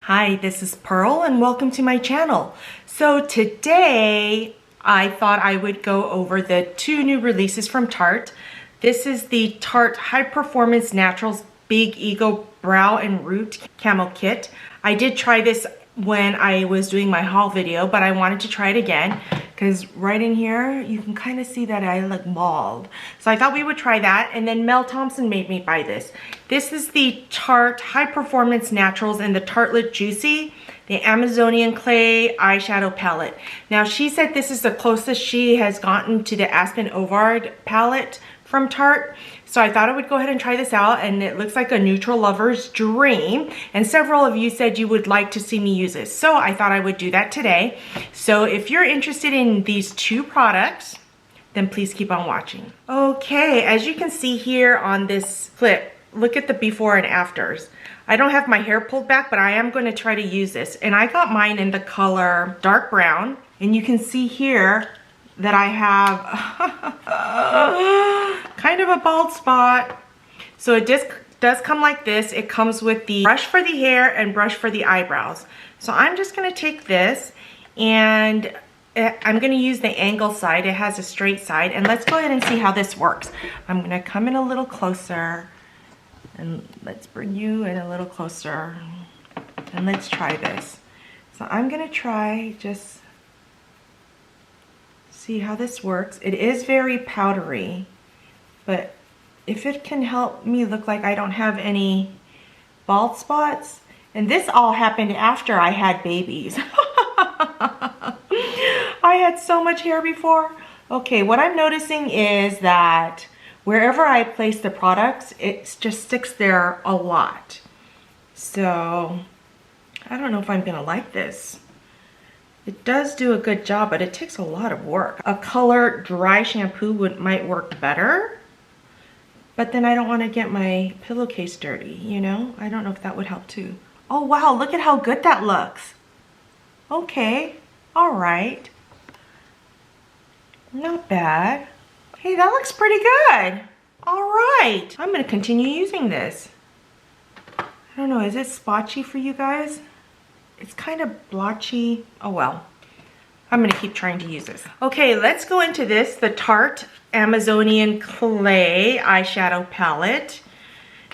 Hi, this is Pearl and welcome to my channel. So today I thought I would go over the two new releases from Tarte. This is the Tarte High Performance Naturals Big Ego Brow and Root Camo Kit. I did try this when I was doing my haul video, but I wanted to try it again because right in here you can kind of see that I look bald. So I thought we would try that, and then Mel Thompson made me buy this. This is the Tarte High Performance Naturals and the Tartelette Juicy, the Amazonian Clay Eyeshadow Palette. Now she said this is the closest she has gotten to the Aspen Ovard palette from Tarte. So I thought I would go ahead and try this out, and it looks like a neutral lover's dream. And several of you said you would like to see me use this. So I thought I would do that today. So if you're interested in these two products, then please keep on watching. Okay, as you can see here on this clip, look at the before and afters. I don't have my hair pulled back, but I am going to try to use this. And I got mine in the color dark brown. And you can see here that I have kind of a bald spot. So it does come like this. It comes with the brush for the hair and brush for the eyebrows. So I'm just gonna take this and I'm gonna use the angle side. It has a straight side, and let's go ahead and see how this works. I'm gonna come in a little closer, and let's bring you in a little closer, and let's try this. So I'm gonna try just see how this works. It is very powdery, but if it can help me look like I don't have any bald spots, and this all happened after I had babies. I had so much hair before. Okay, what I'm noticing is that wherever I place the products, it just sticks there a lot. So I don't know if I'm gonna like this. It does do a good job, but it takes a lot of work. A color dry shampoo might work better, but then I don't want to get my pillowcase dirty, you know? I don't know if that would help too. Oh wow, look at how good that looks. Okay, all right. Not bad. Hey, that looks pretty good. All right, I'm gonna continue using this. I don't know, is it spotchy for you guys? It's kind of blotchy. Oh well, I'm gonna keep trying to use this. Okay, let's go into this, the Tarte Amazonian Clay Eyeshadow Palette.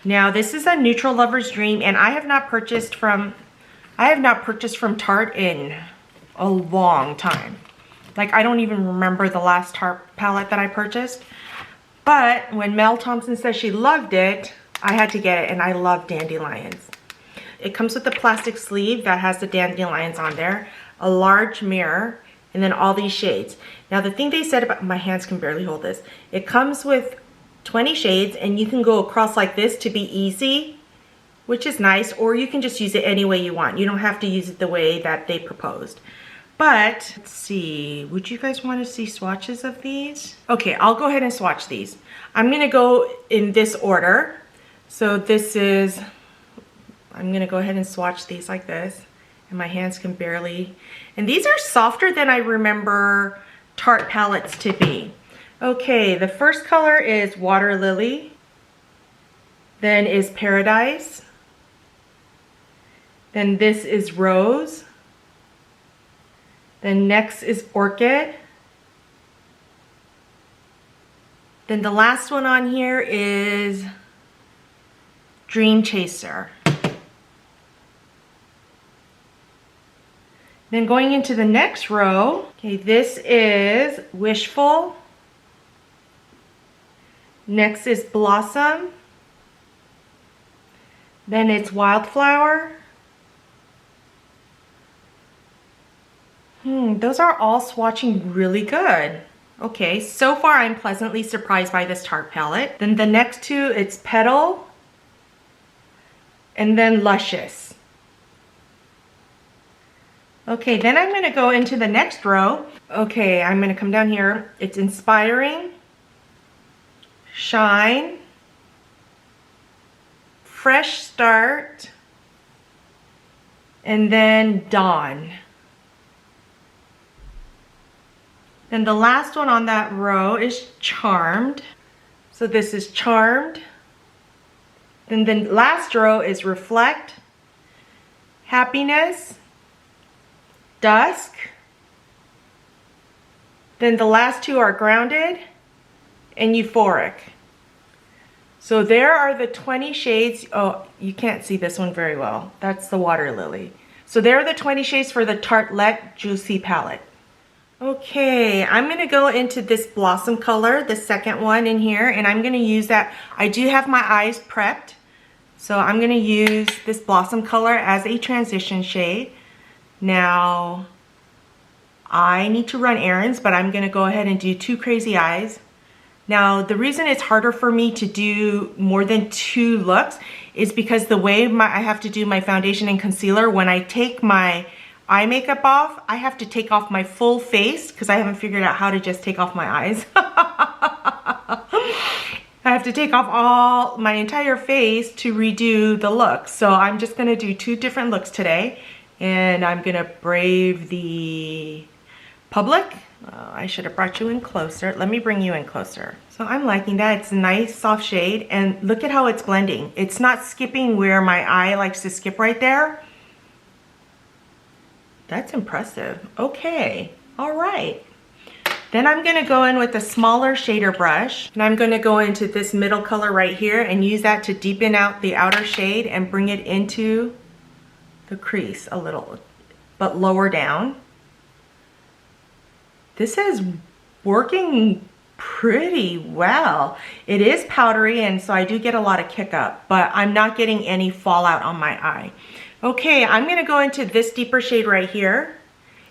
Now this is a neutral lover's dream, and I have not purchased from Tarte in a long time. Like, I don't even remember the last Tarte palette that I purchased. But when Mel Thompson says she loved it, I had to get it, and I love dandelions. It comes with a plastic sleeve that has the dandelions on there, a large mirror, and then all these shades. Now the thing they said about, my hands can barely hold this, it comes with 20 shades, and you can go across like this to be easy, which is nice, or you can just use it any way you want. You don't have to use it the way that they proposed. But let's see, would you guys want to see swatches of these? Okay, I'll go ahead and swatch these. I'm gonna go in this order. So this is, I'm gonna go ahead and swatch these like this, and my hands can barely, and these are softer than I remember Tarte palettes to be. Okay, the first color is Water Lily, then is Paradise, then this is Rose, then next is Orchid, then the last one on here is Dream Chaser. Then going into the next row, okay, this is Wishful. Next is Blossom. Then it's Wildflower. Those are all swatching really good. Okay, so far I'm pleasantly surprised by this Tarte palette. Then the next two, it's Petal, and then Luscious. Okay, then I'm gonna go into the next row. Okay, I'm gonna come down here. It's Inspiring, Shine, Fresh Start, and then Dawn. Then the last one on that row is Charmed. So this is Charmed. Then the last row is Reflect, Happiness, Dusk. Then the last two are Grounded and Euphoric. So there are the 20 shades. Oh, you can't see this one very well. That's the Water Lily. So there are the 20 shades for the Tartelette Juicy palette. Okay, I'm gonna go into this Blossom color, the second one in here, and I'm gonna use that. I do have my eyes prepped, so I'm gonna use this Blossom color as a transition shade. Now, I need to run errands, but I'm gonna go ahead and do two crazy eyes. Now, the reason it's harder for me to do more than two looks is because the way I have to do my foundation and concealer, when I take my eye makeup off, I have to take off my full face because I haven't figured out how to just take off my eyes. I have to take off my entire face to redo the look. So I'm just gonna do two different looks today, and I'm gonna brave the public. I should have brought you in closer. Let me bring you in closer. So I'm liking that. It's a nice soft shade, and look at how it's blending. It's not skipping where my eye likes to skip right there. That's impressive. Okay, all right. Then I'm gonna go in with a smaller shader brush, and I'm gonna go into this middle color right here and use that to deepen out the outer shade and bring it into the crease a little, but lower down. This is working pretty well. It is powdery, and so I do get a lot of kick up, but I'm not getting any fallout on my eye. Okay, I'm gonna go into this deeper shade right here,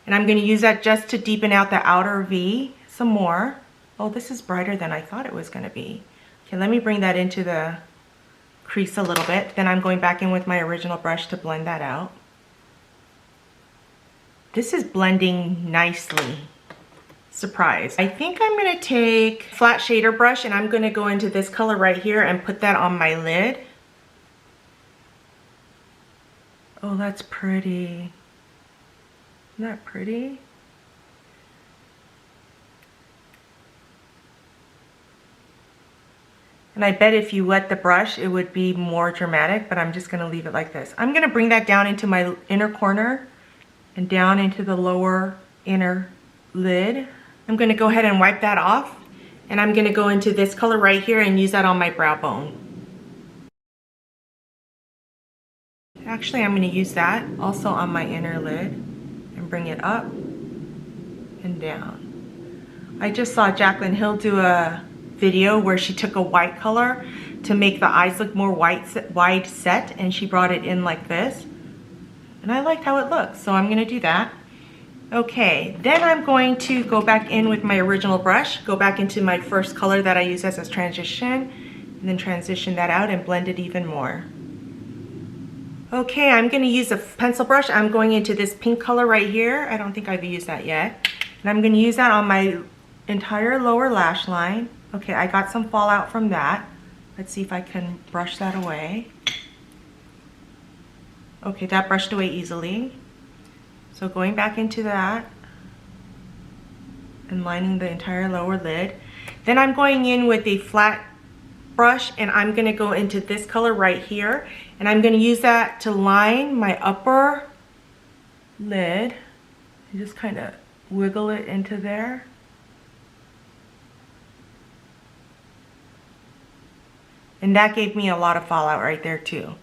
and I'm gonna use that just to deepen out the outer V some more. Oh, this is brighter than I thought it was gonna be. Okay, let me bring that into the crease a little bit. Then I'm going back in with my original brush to blend that out. This is blending nicely. Surprise. I think I'm gonna take flat shader brush, and I'm gonna go into this color right here and put that on my lid. Oh, that's pretty. Isn't that pretty? And I bet if you wet the brush, it would be more dramatic, but I'm just gonna leave it like this. I'm gonna bring that down into my inner corner and down into the lower inner lid. I'm gonna go ahead and wipe that off, and I'm gonna go into this color right here and use that on my brow bone. Actually, I'm gonna use that also on my inner lid and bring it up and down. I just saw Jaclyn Hill do a video where she took a white color to make the eyes look more wide set, and she brought it in like this. And I liked how it looks, so I'm gonna do that. Okay, then I'm going to go back in with my original brush, go back into my first color that I use as a transition, and then transition that out and blend it even more. Okay, I'm gonna use a pencil brush. I'm going into this pink color right here. I don't think I've used that yet. And I'm gonna use that on my entire lower lash line. Okay, I got some fallout from that. Let's see if I can brush that away. Okay, that brushed away easily. So going back into that and lining the entire lower lid. Then I'm going in with a flat brush, and I'm gonna go into this color right here, and I'm gonna use that to line my upper lid. You just kind of wiggle it into there. And that gave me a lot of fallout right there too.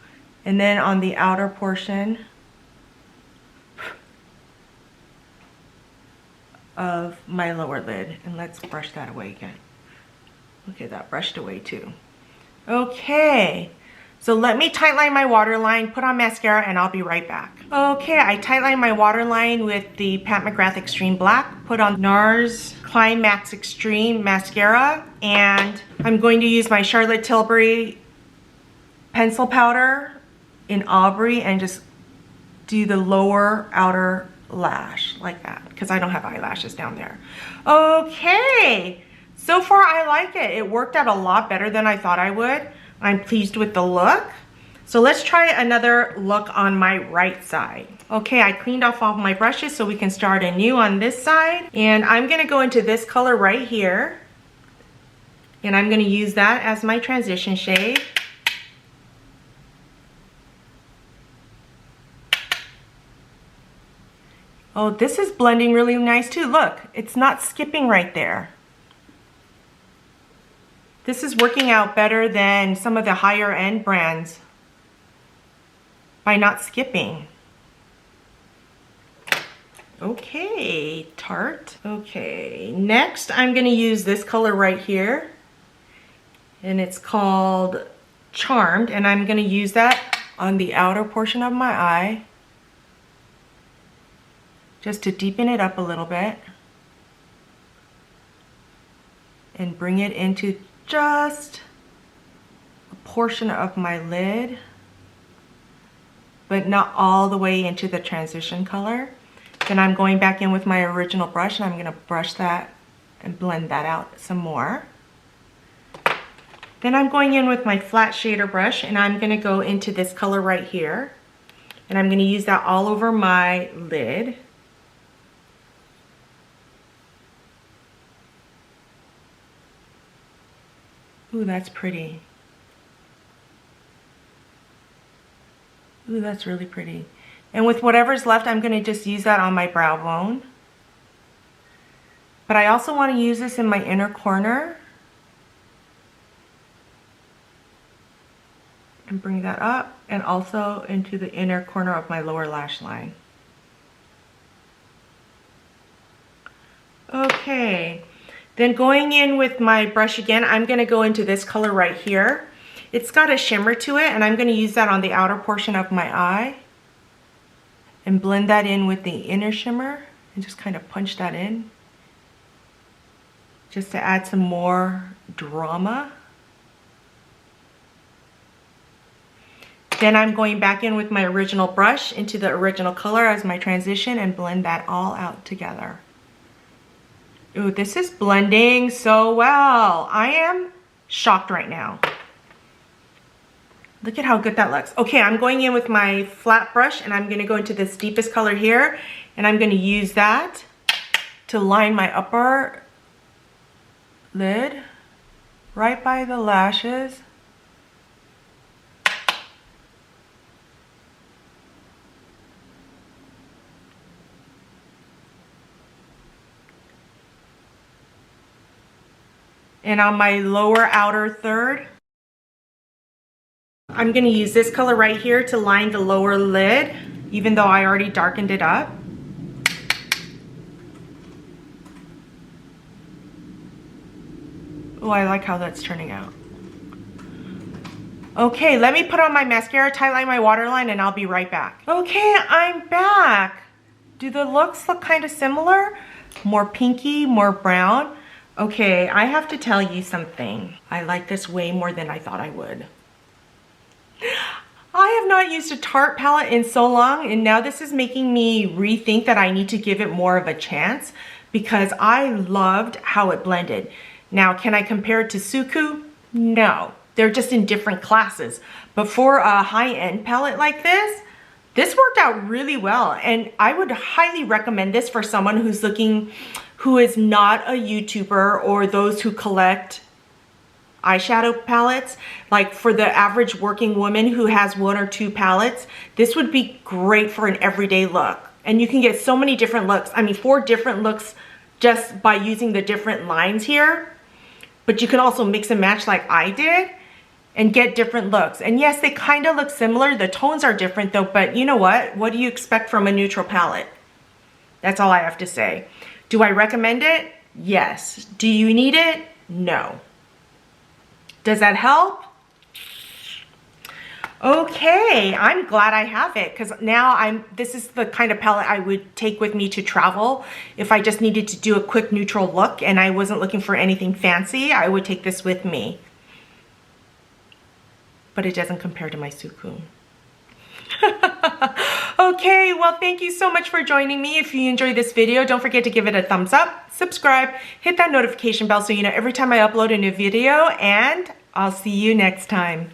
And then on the outer portion of my lower lid, and let's brush that away again. Okay, that brushed away too. Okay, so let me tightline my waterline, put on mascara, and I'll be right back. Okay, I tightlined my waterline with the Pat McGrath Extreme Black, put on NARS Climax Extreme Mascara, and I'm going to use my Charlotte Tilbury pencil powder in Aubrey and just do the lower outer lash like that, because I don't have eyelashes down there. Okay, so far I like it. It worked out a lot better than I thought I would. I'm pleased with the look. So let's try another look on my right side. Okay, I cleaned off all my brushes so we can start anew on this side. And I'm gonna go into this color right here. And I'm gonna use that as my transition shade. Oh, this is blending really nice too. Look, it's not skipping right there. This is working out better than some of the higher end brands by not skipping. Okay, Tarte. Okay, next I'm gonna use this color right here. And it's called Charmed, and I'm gonna use that on the outer portion of my eye, just to deepen it up a little bit. And bring it into just a portion of my lid, but not all the way into the transition color. Then I'm going back in with my original brush, and I'm gonna brush that and blend that out some more. Then I'm going in with my flat shader brush, and I'm gonna go into this color right here. And I'm gonna use that all over my lid. Ooh, that's pretty. Ooh, that's really pretty. And with whatever's left, I'm gonna just use that on my brow bone. But I also wanna use this in my inner corner. And bring that up, and also into the inner corner of my lower lash line. Okay, then going in with my brush again, I'm gonna go into this color right here. It's got a shimmer to it, and I'm gonna use that on the outer portion of my eye and blend that in with the inner shimmer and just kind of punch that in just to add some more drama. Then I'm going back in with my original brush into the original color as my transition and blend that all out together. Ooh, this is blending so well. I am shocked right now. Look at how good that looks. Okay, I'm going in with my flat brush, and I'm gonna go into this deepest color here, and I'm gonna use that to line my upper lid right by the lashes. And on my lower outer third, I'm gonna use this color right here to line the lower lid, even though I already darkened it up. Oh, I like how that's turning out. Okay, let me put on my mascara, tightline my waterline, and I'll be right back. Okay, I'm back. Do the looks look kind of similar? More pinky, more brown? Okay, I have to tell you something. I like this way more than I thought I would. I have not used a Tarte palette in so long, and now this is making me rethink that I need to give it more of a chance because I loved how it blended. Now, can I compare it to Suku? No, they're just in different classes. But for a high-end palette like this worked out really well, and I would highly recommend this for someone who's looking, who is not a YouTuber or those who collect eyeshadow palettes. Like for the average working woman who has 1 or 2 palettes, this would be great for an everyday look. And you can get so many different looks. I mean, 4 different looks just by using the different lines here. But you can also mix and match like I did and get different looks. And yes, they kind of look similar. The tones are different though, but you know what? What do you expect from a neutral palette? That's all I have to say. Do I recommend it? Yes. Do you need it? No. Does that help? Okay, I'm glad I have it because now this is the kind of palette I would take with me to travel. If I just needed to do a quick neutral look and I wasn't looking for anything fancy, I would take this with me. But it doesn't compare to my Suku. Okay, well, thank you so much for joining me. If you enjoyed this video, don't forget to give it a thumbs up, subscribe, hit that notification bell so you know every time I upload a new video, and I'll see you next time.